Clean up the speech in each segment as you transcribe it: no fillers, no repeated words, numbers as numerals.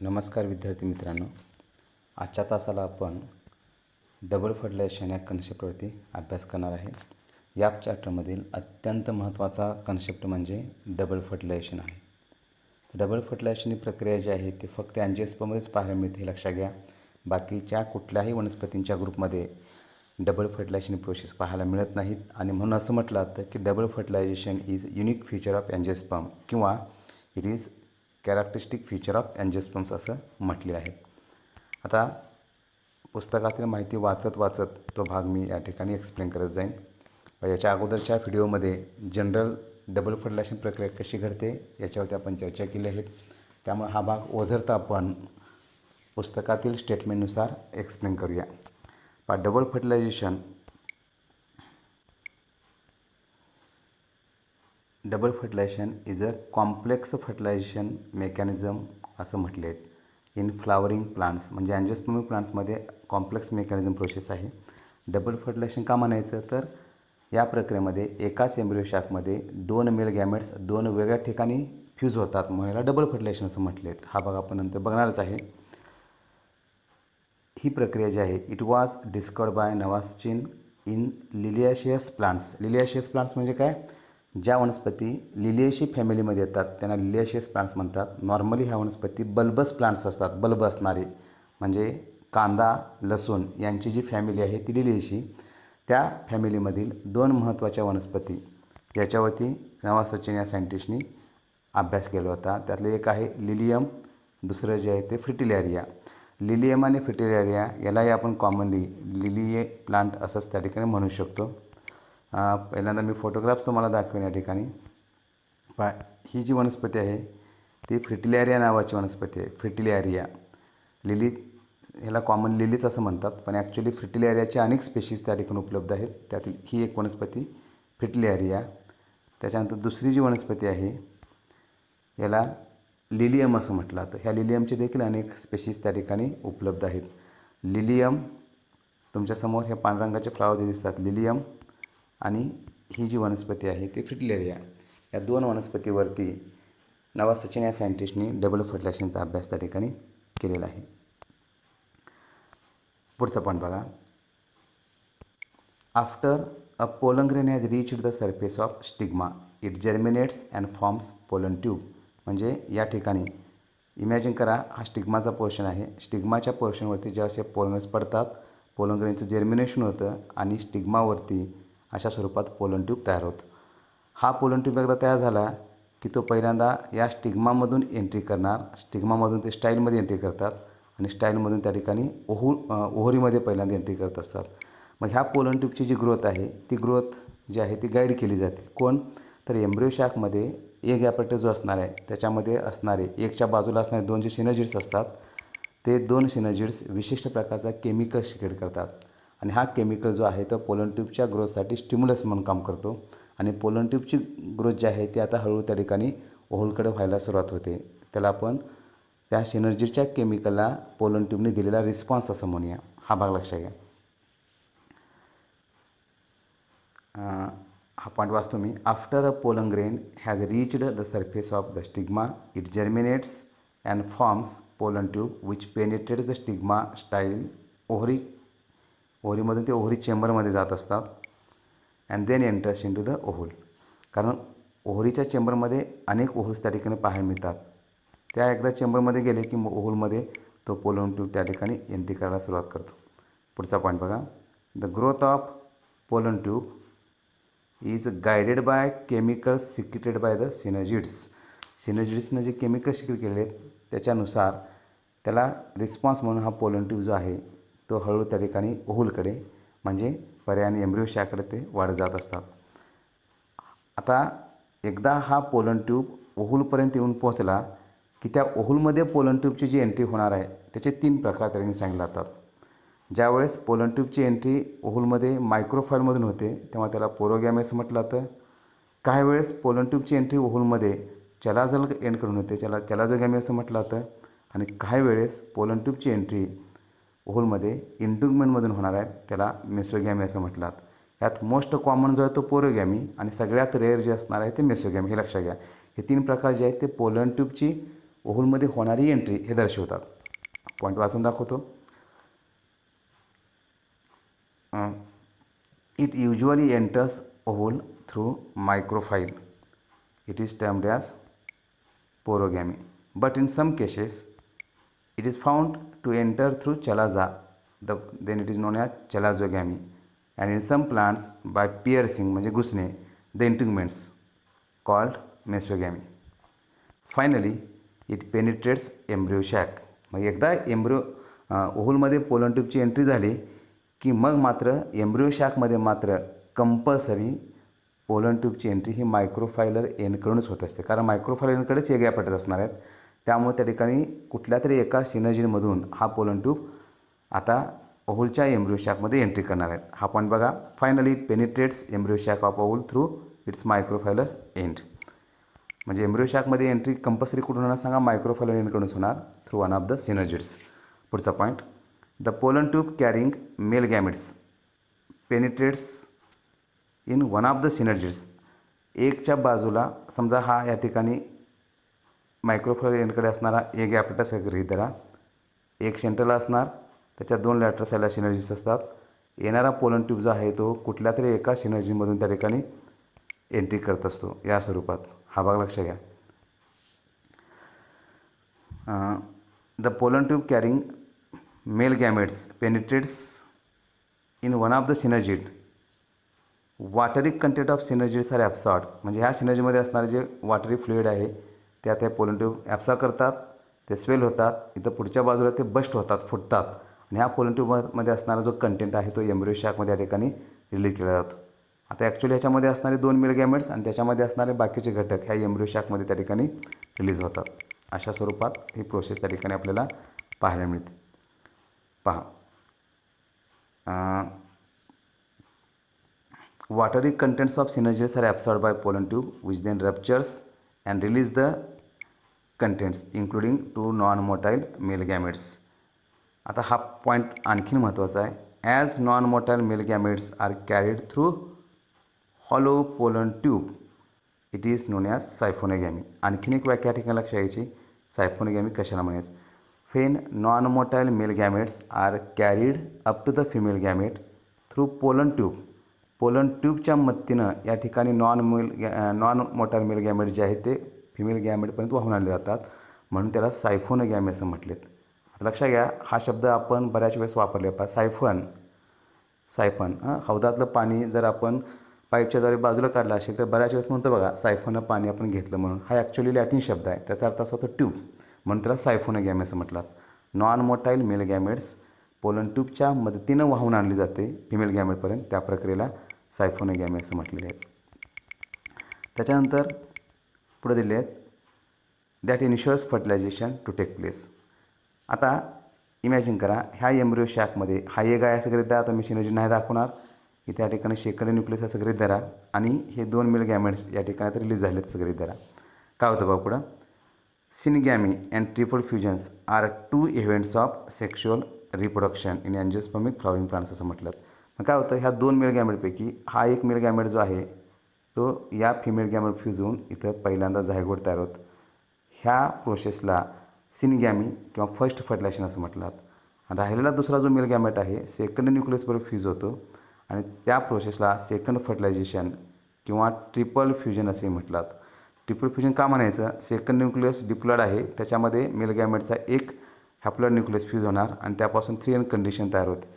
नमस्कार विद्यार्थी मित्रांनो, आजच्या तासाला आपण डबल फर्टिलायझेशन या कन्सेप्टवरती अभ्यास करणार आहे. या चॅप्टरमधील अत्यंत महत्त्वाचा कन्सेप्ट म्हणजे डबल फर्टिलायझेशन आहे. डबल फर्टिलायझेशन ही प्रक्रिया जी आहे ती फक्त अँजिओस्पर्ममध्येच पाहायला मिळते, लक्षात घ्या. बाकीच्या कुठल्याही वनस्पतींच्या ग्रुपमध्ये डबल फर्टिलायझेशन प्रोसेस पाहायला मिळत नाहीत आणि म्हणून असं म्हटलं जातं की double fertilisation is unique feature of angiosperm किंवा it is characteristic feature of angiosperms असं म्हटले आहे. आता पुस्तकातील माहिती वाचत तो भाग मी या ठिकाणी एक्सप्लेन करत जाईन. याच्या अगोदरच्या व्हिडिओमध्ये जनरल डबल फर्टिलायझेशन प्रक्रिया कशी घडते याच्यावरती आपण चर्चा केली आहे. त्यामुळे हा भाग ओझरता आपण पुस्तकातील स्टेटमेंटनुसार एक्सप्लेन करूया. Double fertilisation is a complex fertilisation mechanism असं म्हटले आहेत. इन फ्लावरिंग प्लांट्स म्हणजे अँजिओस्पर्मिक प्लांट्समध्ये कॉम्प्लेक्स मेकॅनिझम प्रोसेस आहे. डबल फर्टिलायझेशन का म्हणायचं तर या प्रक्रियेमध्ये एकाच एम्ब्रियो शाकमध्ये दोन मेल गॅमेट्स दोन वेगळ्या ठिकाणी फ्यूज होतात म्हणून याला डबल फर्टिलायझेशन असं म्हटले आहेत. हा भाग आपण नंतर बघणारच आहे. ही प्रक्रिया जी आहे it was discovered by Navaschin in liliaceous plants. Liliaceous plants म्हणजे काय? ज्या वनस्पती लिलिएशी फॅमिलीमध्ये येतात त्यांना लिलियाशियस प्लांट्स म्हणतात. नॉर्मली ह्या वनस्पती बल्बस प्लांट्स असतात, बल्ब असणारे, म्हणजे कांदा लसूण यांची जी फॅमिली आहे ती लिलिएशी. त्या फॅमिलीमधील दोन महत्त्वाच्या वनस्पती ज्याच्यावरती नवासचिन या सायंटिस्टनी अभ्यास केला होता त्यातले एक आहे लिलियम, दुसरं जे आहे ते फ्रिटिलॅरिया. लिलियम आणि फ्रिटिलॅरिया यालाही आपण कॉमनली लिलिये प्लांट असंच त्या ठिकाणी म्हणू शकतो. पहिल्यांदा मी फोटोग्राफ्स तुम्हाला दाखवेन या ठिकाणी. ही जी वनस्पती आहे ती फ्रिटिलॅरिया नावाची वनस्पती आहे. फ्रिटिलॅरिया लिली ह्याला कॉमन लिलीज असं म्हणतात, पण ॲक्च्युली फ्रिटिलॅरियाचे अनेक स्पेशीज त्या ठिकाणी उपलब्ध आहेत. त्यातील ही एक वनस्पती फ्रिटिलॅरिया. त्याच्यानंतर दुसरी जी वनस्पती आहे याला लिलियम असं म्हटलं जातं. ह्या लिलियमचे देखील अनेक स्पेशीज त्या ठिकाणी उपलब्ध आहेत. लिलियम तुमच्यासमोर ह्या पांढऱ्या रंगाचे फ्लावर जे दिसतात लिलियम आणि ही जी वनस्पती आहे ती फ्रिटिलॅरिया. या दोन वनस्पतीवरती नवासचिन या सायंटिस्टनी डबल फर्टिलायझेशनचा अभ्यास त्या ठिकाणी केलेला आहे. पुढचा पॉईंट बघा. After a pollen grain has reached the surface of stigma it germinates and forms pollen tube. म्हणजे या ठिकाणी इमॅजिन करा हा स्टिग्माचा पोर्शन आहे. स्टिग्माच्या पोर्शनवरती जेव्हा असे पोलनस पडतात पोलन ग्रेनचं जर्मिनेशन होतं आणि स्टिग्मावरती अशा स्वरूपात पोलन ट्यूब तयार होतं. हा पोलन ट्यूब एकदा तयार झाला की तो पहिल्यांदा या स्टिग्मामधून एंट्री करणार. स्टिग्मामधून ते स्टाईलमध्ये एंट्री करतात आणि स्टाईलमधून त्या ठिकाणी ओव्हरीमध्ये पहिल्यांदा एंट्री करत असतात. मग ह्या पोलन ट्यूबची जी ग्रोथ आहे ती ग्रोथ जी आहे ती गाईड केली जाते. कोण? तर एम्ब्रियो शाकमध्ये एक ॲपॅरेटस जो असणार आहे त्याच्यामध्ये असणारे एकच्या बाजूला असणारे दोन जे सिनर्जिड्स असतात ते दोन सिनर्जिड्स विशिष्ट प्रकारचा केमिकल सिक्रेट करतात आणि हा केमिकल जो आहे तो पोलन ट्यूबच्या ग्रोथसाठी स्टिम्युलस म्हणून काम करतो आणि पोलन ट्यूबची ग्रोथ जी आहे ती आता हळूहळू त्या ठिकाणी ओव्हलकडे व्हायला सुरुवात होते. त्याला आपण त्या सिनर्जिडच्या केमिकलला पोलन ट्यूबने दिलेला रिस्पॉन्स असं म्हणूया. हा भाग लक्षात घ्या. हा पॉईंट वाचतो मी. After a pollen grain has reached the surface of the stigma it germinates and forms pollen tube which penetrates the stigma style ओव्हरीमधून ते ओव्हरी चेंबरमध्ये जात असतात and then enters into the ovule. कारण ओव्हरीच्या चेंबरमध्ये अनेक ओव्हल्स त्या ठिकाणी पाहायला मिळतात. त्या एकदा चेंबरमध्ये गेले की ओव्हलमध्ये तो पोलन ट्यूब त्या ठिकाणी एंट्री करायला सुरुवात करतो. पुढचा पॉईंट बघा. The growth of pollen tube is guided by chemicals secreted by the synergids. सिनर्जिड्सनं जे केमिकल सिक्रेट केलेले आहेत त्याच्यानुसार त्याला रिस्पॉन्स म्हणून हा पोलन ट्यूब जो आहे तो हळूहळू त्या ठिकाणी ओव्हलकडे म्हणजे पर्यायाने एम्ब्रियो शाकडे ते वाढत जात असतात. आता एकदा हा पोलन ट्यूब ओव्हलपर्यंत येऊन पोहोचला की त्या ओव्हलमध्ये पोलन ट्यूबची जी एंट्री होणार आहे त्याचे 3 प्रकार त्यांनी सांगितले जातात. ज्यावेळेस पोलन ट्यूबची एंट्री ओव्हलमध्ये मायक्रोफाईलमधून होते तेव्हा त्याला पोरोगॅमी असं म्हटलं जातं. काही वेळेस पोलन ट्यूबची एंट्री ओव्हलमध्ये चलाझल एंडकडून होते, चलाझोगॅमी असं म्हटलं जातं. आणि काही वेळेस पोलन ट्यूबची एंट्री ओव्हलमध्ये इंडुगमेंटमधून होणार आहे त्याला मेसोगॅमी असं म्हटलं जातं. यात मोस्ट कॉमन जो आहे तो पोरोगॅमी आणि सगळ्यात रेअर जे असणार आहे ते मेसोगॅमी. हे लक्षात घ्या. हे 3 प्रकार जे आहेत ते पोलन ट्यूबची ओव्हलमध्ये होणारी एंट्री हे दर्शवतात. पॉईंट वाचून दाखवतो. It usually enters ovule through micropyle. It is termed as porogamy, but in some cases it is found to enter through chalaza, then it is known as chalazogamy, and in some plants by piercing म्हणजे घुसणे the integuments called mesogamy. Finally it penetrates embryo sac. मग एकदा embryo ओव्हलमध्ये pollen ट्यूबची entry झाली की मग मात्र embryo शॅकमध्ये मात्र compulsory pollen ट्यूबची entry ही मायक्रोफायलर एंडकडूनच होत असते, कारण मायक्रोफायलर एंडकडेच एग ॲपेटस असणार आहेत. त्यामुळे त्या ठिकाणी कुठल्या तरी एका सिनर्जीमधून हा पोलन ट्यूब आता ओव्हलच्या एम्ब्रियो शॅकमध्ये एंट्री करणार आहेत. हा पॉईंट बघा. Finally it penetrates embryo sac of ovule through its micropylar end. म्हणजे एम्ब्रियो शॅकमध्ये एंट्री कंपल्सरी कुठून होणार सांगा? मायक्रोफायलर एंडकडूनच होणार, through one of the synergids. पुढचा point, the pollen tube carrying male gametes penetrates in one of the synergids. एकच्या बाजूला समजा हा या ठिकाणी मायक्रोफायलर एंडकडे असणारा एक ॲपेटस गृहीत धरा, एक सेंटरला असणार, त्याच्या दोन लॅटरल साईडला सिनर्जीस असतात. येणारा पोलन ट्यूब जो आहे तो कुठल्या तरी एका सिनर्जीमधून त्या ठिकाणी एंट्री करत असतो या स्वरूपात. हा भाग लक्ष घ्या. The pollen tube carrying male gametes penetrates in one of the synergid. Watery content of synergids are absorb. म्हणजे ह्या सिनर्जीमध्ये असणारे जे वॉटरी फ्लुइड आहे त्या त्या पोलन ट्यूब ॲब्सॉर्ब करतात, ते स्वेल होतात, इथं पुढच्या बाजूला ते बस्ट होतात, फुटतात, आणि ह्या पोलन ट्यूबमध्ये असणारा जो कंटेंट आहे तो एम्ब्रियो शॅकमध्ये या ठिकाणी रिलीज केला जातो. आता ॲक्च्युली ह्याच्यामध्ये असणारे 2 मेल गॅमेट्स आणि त्याच्यामध्ये असणारे बाकीचे घटक ह्या एम्ब्रियो शॅकमध्ये त्या ठिकाणी रिलीज होतात. अशा स्वरूपात ही प्रोसेस त्या ठिकाणी आपल्याला पाहायला मिळते. पहा, watery contents of synergids are absorbed by pollen tube, which then ruptures and release the contents including 2 non-motile male gametes. आता हा पॉईंट आणखीन महत्त्वाचा आहे. As non motile male gametes are carried through hollow pollen tube, it is known as siphonogamy. आणखीन एक व्याख्या ठिकाणी लक्ष यायची, सायफोनोगॅमी कशाला म्हणायचं. When non motile male gametes are carried up to the female gamete through pollen tube. Pollen ट्यूबच्या मदतीनं या ठिकाणी नॉन मोटाईल मेल गॅमेट जे आहेत ते फिमेल गॅमेटपर्यंत वाहून आणले जातात, म्हणून त्याला सायफोनोगॅमी असं म्हटलेत. आता लक्षात घ्या, हा शब्द आपण बऱ्याच वेळेस वापरले. सायफन हौदातलं पाणी जर आपण पाईपच्याद्वारे बाजूला काढलं असेल तर बऱ्याच वेळेस म्हणतो बघा, सायफोनं पाणी आपण घेतलं म्हणून. हा ॲक्च्युली लॅटिन शब्द आहे, त्याचा अर्थ असा होतो ट्यूब, म्हणून त्याला सायफोनोगॅमी असं म्हटलं. Non motile male gametes pollen ट्यूबच्या मदतीनं वाहून आणली जाते फिमेल गॅमेटपर्यंत, त्या प्रक्रियेला सायफोनोगॅमी असं म्हटलेले आहेत. त्याच्यानंतर पुढे दिले आहेत, that ensures fertilisation to take place. आता इमॅजिन करा, ह्या एम्ब्रियो शॅकमध्ये हा एक आहे असं गृहीत धरा. आता मी सिनर्जी नाही दाखवणार. इथे या ठिकाणी सेकंडरी न्यूक्लियस असं गृहीत धरा आणि हे 2 मेल गॅमेट्स या ठिकाणी आता रिलीज झालेत असं गृहीत धरा. काय होतं बघा पुढं, syngamy and triple fusions are 2 events of sexual reproduction in angiospermic flowering plants असं म्हटलं. मग काय होतं, ह्या 2 मेल गॅमेटपैकी हा एक मेल गॅमेट जो आहे तो या फिमेल गॅमेट फ्यूज होऊन इथं पहिल्यांदा झायगोट तयार होतं. ह्या प्रोसेसला सिनगॅमी किंवा फर्स्ट फर्टिलायझेशन असं म्हटलं. राहिलेला दुसरा जो मेल गॅमेट आहे सेकंड न्यूक्लियसबरोबर फ्यूज होतो आणि त्या प्रोसेसला सेकंड फर्टिलायझेशन किंवा ट्रिपल फ्युजन असे म्हटलात. ट्रिपल फ्युजन का म्हणायचं, सेकंड न्यूक्लियस डिप्लॉइड आहे, त्याच्यामध्ये मेल गॅमेटचा एक हॅप्लॉइड न्यूक्लियस फ्यूज होणार आणि त्यापासून 3N कंडिशन तयार होते.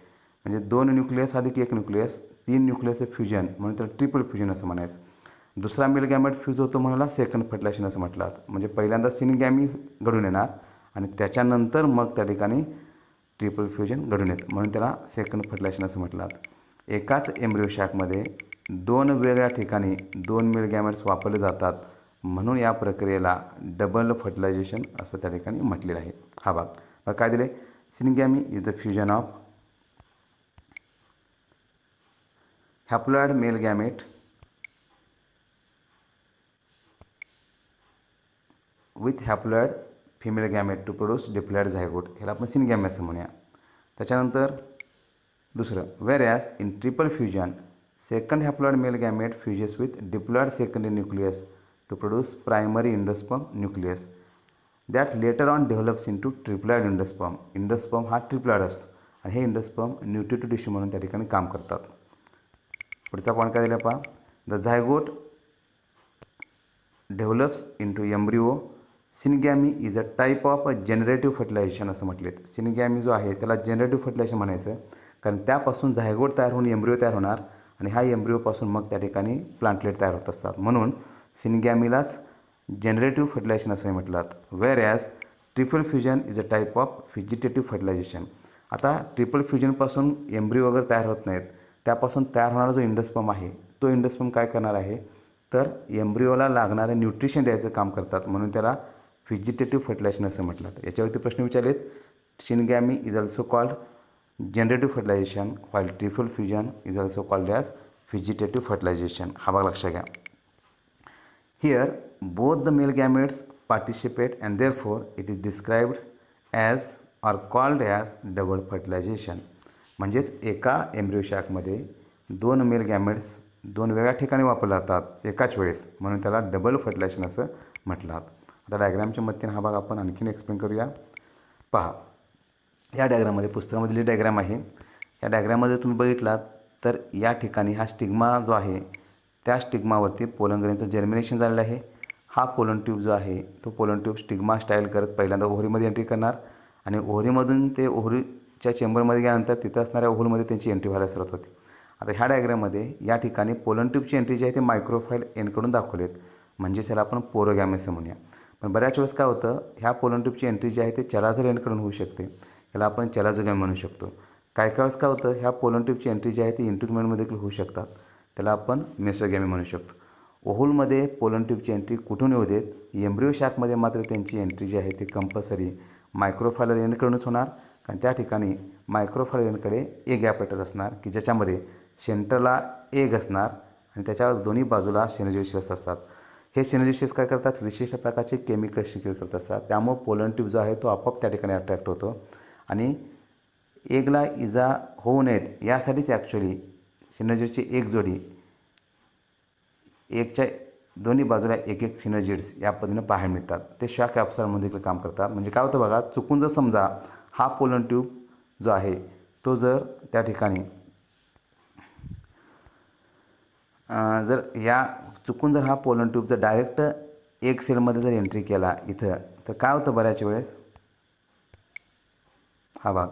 म्हणजे 2 न्यूक्लियस अधिक 1 न्यूक्लियस, 3 न्यूक्लियसचं फ्युजन, म्हणून त्याला ट्रिपल फ्युजन असं म्हणायचं. दुसरा मेल गॅमेट फ्यूज होतो म्हणून सेकंड फर्टिलायझेशन असं म्हटलं. म्हणजे पहिल्यांदा सिनगॅमी घडून येणार आणि त्याच्यानंतर मग त्या ठिकाणी ट्रिपल फ्युजन घडून येतं, म्हणून त्याला सेकंड फर्टिलायझेशन असं म्हटलं. एकाच एम्ब्रियो शॅकमध्ये 2 वेगळ्या ठिकाणी 2 मेल गॅमेट्स वापरले जातात, म्हणून या प्रक्रियेला डबल फर्टिलायझेशन असं त्या ठिकाणी म्हटलेलं आहे. हा भाग काय दिले, syngamy is the fusion of haploid male gamete with haploid female gamete to produce diploid zygote, ह्याला आपण सिनगॅमी असं म्हणूया. त्याच्यानंतर दुसरं, whereas in triple fusion second haploid male gamete fuses with diploid secondary nucleus to produce primary endosperm nucleus. That later on develops into triploid endosperm. Endosperm हा triploid असतो आणि हे इंडोस्पर्म न्यूट्रिटिव्ह टिश्यू म्हणून त्या ठिकाणी काम करतात. पुढचा पॉईंट काय दिला पहा. The zygote develops into embryo. Syngamy is a type of generative fertilisation असं म्हटलेत. सिनगॅमी जो आहे त्याला जनरेटिव्ह फर्टिलायझेशन म्हणायचं, कारण त्यापासून झायगोट तयार होऊन एम्ब्रिओ तयार होणार आणि हा एम्ब्रिओपासून मग त्या ठिकाणी प्लांटलेट तयार होत असतात. म्हणून सिनगॅमीलाच जनरेटिव्ह फर्टिलायझेशन असं म्हटलं. Whereas triple fusion is a type of vegetative fertilisation. आता ट्रिपल फ्युजनपासून एम्ब्रिओ वगैरे तयार होत नाहीत, त्यापासून तयार होणारा जो इंडोस्पर्म आहे तो इंडोस्पर्म काय करणार आहे तर एम्ब्रिओला लागणारे न्यूट्रिशन द्यायचं काम करतात, म्हणून त्याला व्हेजिटेटिव्ह फर्टिलायझेशन असं म्हटलं जातं. याच्यावरती प्रश्न विचारलेत. Syngamy is also called generative fertilization while triple fusion is also called as vegetative fertilization. हा भाग लक्षात घ्या. Here both the male gametes participate and therefore it is described as or called as double fertilization. म्हणजेच एका embryo शॅकमध्ये दोन male gametes दोन वेगळ्या ठिकाणी वापरले जातात एकाच वेळेस, म्हणून त्याला डबल फर्टिलायझेशन असं म्हटलं जातं. आता डायग्रामच्या मदतीने हा भाग आपण आणखीन एक्सप्लेन करूया. पहा, या डायग्राममध्ये पुस्तकामधली डायग्राम आहे. या डायग्राममध्ये तुम्ही बघितलात तर या ठिकाणी हा स्टिग्मा जो आहे त्या स्टिग्मावरती पोलन ग्रेनचं जर्मिनेशन झालेलं आहे. हा पोलन ट्यूब जो आहे तो पोलन ट्यूब स्टिग्मा स्टाईल करत पहिल्यांदा ओव्हरीमध्ये एंट्री करणार आणि ओव्हरीमधून ते ओव्हरीच्या चेंबरमध्ये गेल्यानंतर तिथं असणाऱ्या ओव्हलमध्ये त्यांची एंट्री व्हायला सुरुवात होते. आता ह्या डायग्राममध्ये या ठिकाणी पोलन ट्यूबची एंट्री जी आहे ते मायक्रोफाईल एंडकडून दाखवलेत, म्हणजे त्याला आपण पोरोगॅमी असं म्हणूया. पण बऱ्याच वेळेस काय होतं, ह्या पोलन ट्यूबची एंट्री जी आहे ते चलाझर एंडकडून होऊ शकते, याला आपण चलाझोगॅमी म्हणू शकतो. काय काय वेळेस काय होतं, ह्या पोलन ट्यूबची एंट्री जी आहे ती इंट्रुगमेंटमध्ये देखील होऊ शकतात, त्याला आपण मेसोगॅमी म्हणू शकतो. ओव्हलमध्ये पोलन ट्यूबची एंट्री कुठून येऊ देत, एम्ब्रिओ शॅकमध्ये मात्र त्यांची एंट्री जी आहे ती कंपल्सरी मायक्रोफायलर एंडकडूनच होणार, कारण त्या ठिकाणी मायक्रोफायलर एंडकडे एक गॅपेटस असणार की ज्याच्यामध्ये सेंटरला एग असणार आणि त्याच्या दोन्ही बाजूला सिनर्जिसेस असतात. हे सिनर्जिसेस काय करतात, विशिष्ट प्रकारचे केमिकल सिक्रेट करत असतात. त्यामुळे पोलन ट्यूब जो आहे तो आपोआप त्या ठिकाणी अट्रॅक्ट होतो आणि एगला इजा होऊ नयेत यासाठीच ॲक्च्युली सिनर्जिडची एक जोडी एकच्या दोन्ही बाजूला एक एक सिनर्जिड्स या पद्धतीनं पाहायला मिळतात. ते शॉक ॲब्सॉर्बरमध्ये देखील काम करतात. म्हणजे काय होतं बघा, चुकून जर समजा हा पोलन ट्यूब जो आहे तो जर त्या ठिकाणी जर या चुकून जर हा पोलन ट्यूब जर डायरेक्ट एक सेलमध्ये जर एंट्री केला इथं, तर काय होतं बऱ्याच वेळेस हा भाग,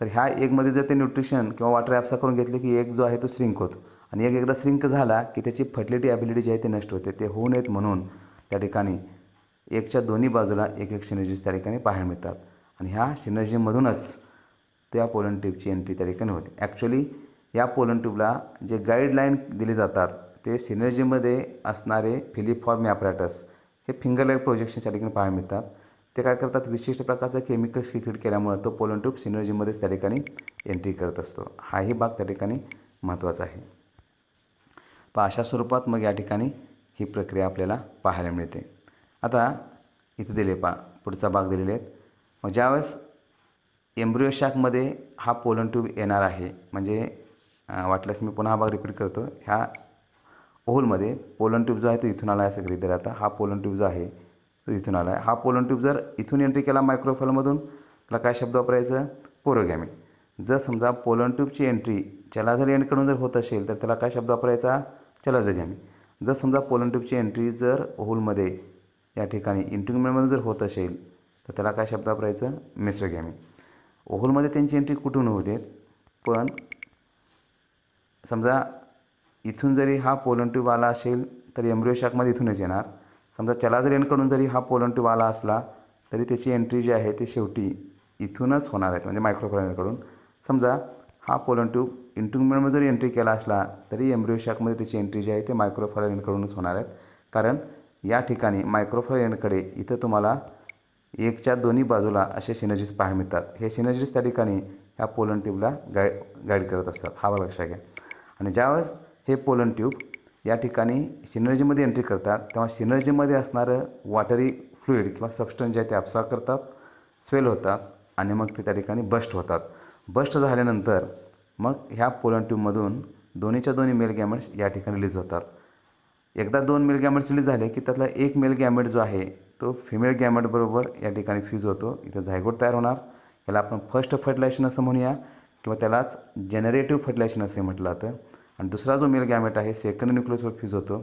तर ह्या एगमध्ये जर ते न्यूट्रिशन किंवा वॉटर ॲब्सॉर्ब करून घेतले की एग जो आहे तो श्रिंक होतो आणि एग एकदा श्रिंक झाला की त्याची फर्टिलिटी ॲबिलिटी जी आहे ते नष्ट होते. ते होऊ नयेत म्हणून त्या ठिकाणी एकच्या दोन्ही बाजूला एक एक सिनर्जीज त्या ठिकाणी पाहायला मिळतात आणि ह्या सिनर्जीमधूनच त्या पोलन ट्यूबची एंट्री त्या ठिकाणी होते. ॲक्च्युली या पोलन ट्यूबला जे गाईडलाईन दिले जातात ते सिनर्जीमध्ये असणारे फिलिफॉर्म ॲपॅरेटस हे फिंगर लाईक प्रोजेक्शनच्या ठिकाणी पाहायला मिळतात. ते काय करतात, विशिष्ट प्रकारचं केमिकल सिक्रेट केल्यामुळे तो पोलन ट्यूब सिनर्जीमध्येच त्या ठिकाणी एंट्री करत असतो. हाही भाग त्या ठिकाणी महत्त्वाचा आहे. पण अशा स्वरूपात मग या ठिकाणी ही प्रक्रिया आपल्याला पाहायला मिळते. आता इथं दिले पहा पुढचा भाग दिलेले आहेत. मग ज्यावेळेस एम्ब्रिओ शॅकमध्ये हा पोलन ट्यूब येणार आहे, म्हणजे वाटल्यास मी पुन्हा हा भाग रिपीट करतो. ह्या ओव्हलमध्ये पोलन ट्यूब जो आहे तो इथून आला आहे असं गृहीत धरा. आता हा पोलन ट्यूब जो आहे तो इथून आला आहे. हा पोलन ट्यूब जर इथून एंट्री केला मायक्रोफाईलमधून, त्याला काय शब्द वापरायचं, पोरोगॅमी. जर समजा पोलन ट्यूबची एंट्री चलाझर एंडकडून जर होत असेल तर त्याला काय शब्द वापरायचा, चलाझोगॅमी. जर समजा पोलन ट्यूबची एंट्री जर ओव्हलमध्ये या ठिकाणी इंट्रुगमेंटमधून जर होत असेल तर त्याला काय शब्द वापरायचं, मेसोगॅमी. ओव्हलमध्ये त्यांची एंट्री कुठून होऊ देत, पण समजा इथून जरी हा पोलन ट्यूब आला असेल तर एम्ब्रिओ शॅकमध्ये इथूनच येणार. समजा चलाझर एंडकडून जरी हा पोलन ट्यूब आला असला तरी त्याची एंट्री जी आहे ती शेवटी इथूनच होणार आहे, म्हणजे मायक्रोफायलरकडून. समजा हा पोलन ट्यूब इंट्रुगमेंटमध्ये जरी एंट्री केला असला तरी एम्ब्रिओ शॅकमध्ये त्याची एंट्री जी आहे ते मायक्रोफायलर एंडकडूनच होणार आहेत, कारण या ठिकाणी मायक्रोफायलर एंडकडे इथं तुम्हाला एकच्या दोन्ही बाजूला असे सिनर्जीज पाहायला मिळतात. हे सिनर्जीज त्या ठिकाणी ह्या पोलन ट्यूबला गाईड करत असतात. हा लक्षात घ्या. आणि ज्यावेळेस हे पोलन ट्यूब या ठिकाणी सिनर्जीमध्ये एंट्री करतात तेव्हा सिनर्जीमध्ये असणारं वॉटरी फ्लुईड किंवा सबस्टन्स जे आहे ते ॲब्सॉर्ब करतात, स्वेल होतात आणि मग ते त्या ठिकाणी बस्ट होतात. बस्ट झाल्यानंतर मग ह्या पोलन ट्यूबमधून दोन्हीच्या दोन्ही मेल गॅमेट्स या ठिकाणी रिलीज होतात. एकदा दोन मेल गॅमेट्स रिलीज झाले की त्यातला एक मेल गॅमेट जो आहे तो फिमेल गॅमेटबरोबर या ठिकाणी फ्यूज होतो. इथं झायगोट तयार होणार. याला आपण फर्स्ट फर्टिलायझेशन असं म्हणूया किंवा त्यालाच जनरेटिव्ह फर्टिलायझेशन असे म्हटलं जातं. आणि दुसरा जो मेल गॅमेट आहे सेकंड न्यूक्लियसवर फ्यूज होतो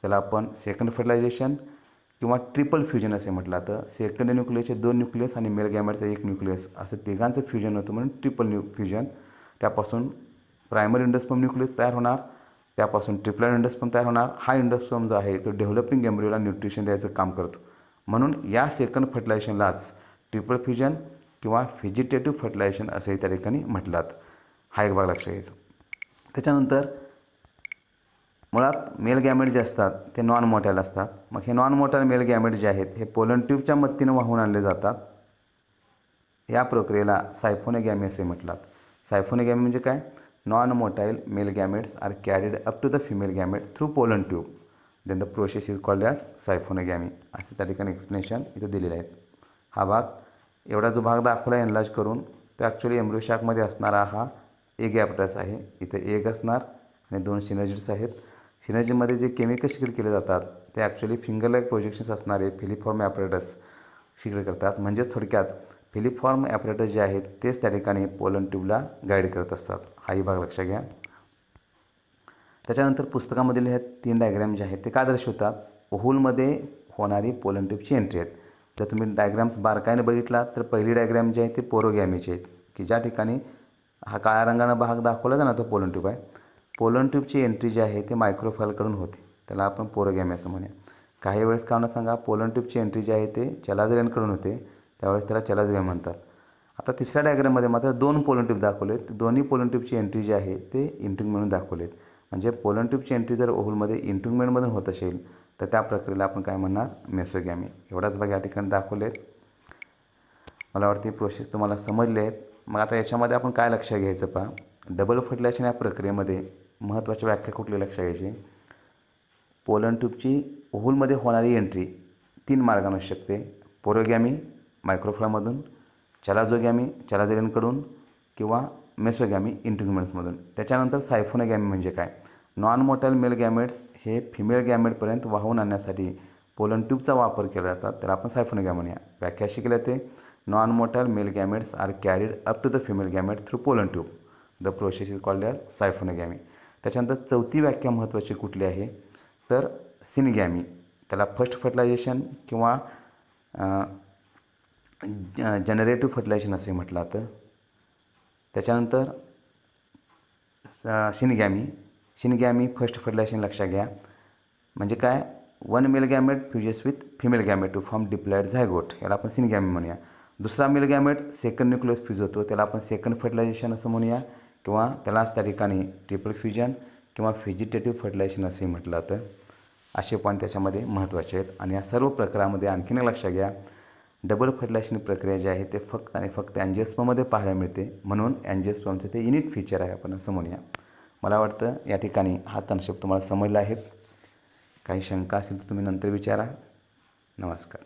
त्याला आपण सेकंड फर्टिलायझेशन किंवा ट्रिपल फ्युजन असे म्हटलं जातं. सेकंड न्यूक्लियसचे 2 न्यूक्लियस आणि मेल गॅमेटचं 1 न्यूक्लियस असं तिघांचं फ्युजन होतं म्हणून ट्रिपल फ्युजन. त्यापासून प्रायमरी इंडोस्पर्म न्यूक्लियस तयार होणार. त्यापासून ट्रिपल इंडोस्पर्म तयार होणार. हा इंडोस्पर्म जो आहे तो डेव्हलपिंग एम्ब्रियोला न्यूट्रिशन द्यायचं काम करतो. म्हणून या सेकंड फर्टिलायझेशनलाच ट्रिपल फ्युजन किंवा व्हेजिटेटिव्ह फर्टिलायझेशन असंही त्या ठिकाणी म्हटलं जातं. हा एक भाग लक्षात घ्यायचा. त्याच्यानंतर मुळात मेल गॅमेट जे असतात ते नॉन मोटॅल असतात. मग हे नॉन मोटॅल मेल गॅमेट जे आहेत हे पोलन ट्यूबच्या मदतीनं वाहून आणले जातात. या प्रक्रियेला सायफोनेगॅमी असे म्हटतात. सायफोनेगॅमी म्हणजे काय? Non motile male gametes are carried up to the female gamete through pollen tube. Then the process is called as siphonogamy असे त्या ठिकाणी एक्सप्लेनेशन इथं दिलेले आहेत. हा भाग एवढा जो भाग दाखवला एनलार्ज करून तो ॲक्च्युली एम्ब्रियो शाकमध्ये असणारा हा एग ॲपरस आहे. इथं एग असणार आणि 2 सिनर्जिड्स आहेत. सिनर्जीमध्ये जे केमिकल सिक्रेट केले जातात ते ॲक्च्युली फिंगर लाईक प्रोजेक्शन्स असणारे फिलिफॉर्म ॲपरेटस सिक्रेट करतात. म्हणजेच थोडक्यात फिलिफॉर्म ॲपरेटस जे आहेत तेच त्या ठिकाणी पोलन ट्यूबला गाईड करत असतात. हाही भाग लक्षात घ्या. त्याच्यानंतर पुस्तकामधील हे 3 डायग्रॅम जे आहेत ते का दर्शवतात? ओहूलमध्ये होणारी पोलन ट्यूबची एंट्री आहेत. जर तुम्ही डायग्रॅम्स बारकाईने बघितला तर पहिली डायग्रॅम जी आहे ते पोरोगॅमीची आहेत की ज्या ठिकाणी हा काळ्या रंगानं भाग दाखवला जाणार तो पोलन ट्यूब आहे. पोलन ट्यूबची एंट्री जी आहे ते मायक्रोफायलकडून होते. त्याला आपण पोरोगॅमी असं म्हणूया. काही वेळेस का ना सांगा पोलन ट्यूबची एंट्री जी आहे ते चलाझरियनकडून होते त्यावेळेस त्याला चलाझगॅमी म्हणतात. आता तिसऱ्या डायग्राममध्ये मात्र 2 पोलन ट्यूब दाखवलेत. दोन्ही पोलन ट्यूबची एंट्री जी आहे ते इंटुंगमेंटमधून दाखवलेत. म्हणजे पोलन ट्यूबची एंट्री जर ओहूलमध्ये इंटुंगमेंटमधून होत असेल तर त्या प्रक्रियेला आपण काय म्हणणार? मेसोगॅमी. एवढाच भाग या ठिकाणी दाखवलेत. मला वाटते प्रोसेस तुम्हाला समजले आहेत. मग आता याच्यामध्ये आपण काय लक्षात घ्यायचं पहा. डबल फर्टिलायझेशन या प्रक्रियेमध्ये महत्त्वाची व्याख्या कुठली लक्षात घ्यायची? पोलन ट्यूबची ओहूलमध्ये होणारी एंट्री 3 मार्गाने असू शकते. पोरोगॅमी मायक्रोफ्लामधून, चलाझोगॅमी चलाझरियनकडून किंवा मेसोगॅमी इंटुंगमेंट्समधून. त्याच्यानंतर सायफोनेगॅमी म्हणजे काय? नॉन मोटाईल मेल गॅमेट्स हे फिमेल गॅमेटपर्यंत वाहून आणण्यासाठी पोलन ट्यूबचा वापर केला जातात. तर आपण सायफोनेगॅमी म्हणूया. व्याख्या शिकल्या ते non motile male gametes are carried up to the female gamete through pollen tube. The process is called as siphonogamy. त्याच्यानंतर चौथी व्याख्या महत्त्वाची कुठली आहे? तर सिनगॅमी. त्याला फर्स्ट फर्टिलायझेशन किंवा जनरेटिव्ह फर्टिलायझेशन असे म्हटलं जातं. त्याच्यानंतर शिनगॅमी फर्स्ट फर्टिलायझेशन लक्षात घ्या. म्हणजे काय? 1 male gamete fuses with female gamete to form diploid zygote. याला आपण सिनगॅमी म्हणूया. दुसरा male gamete second nucleus fuse होतो त्याला आपण सेकंड फर्टिलायझेशन असं म्हणूया किंवा त्यालाच त्या ठिकाणी ट्रिपल फ्युजन किंवा व्हेजिटेटिव्ह फर्टिलायझेशन असंही म्हटलं जातं. असे पॉईंट त्याच्यामध्ये महत्त्वाचे आहेत. आणि या सर्व प्रकारामध्ये आणखीन एक लक्षात घ्या. डबल फर्टिलायझेशन प्रक्रिया जी आहे ते फक्त आणि फक्त अँजिओस्पर्ममध्ये पाहायला मिळते. म्हणून अँजिओस्पर्मचं ते युनिक फीचर आहे आपण असं म्हणूया. मला वाटतं या ठिकाणी हा कन्सेप्ट तुम्हाला समजला आहे. काही शंका असेल तर तुम्ही नंतर विचारा. नमस्कार.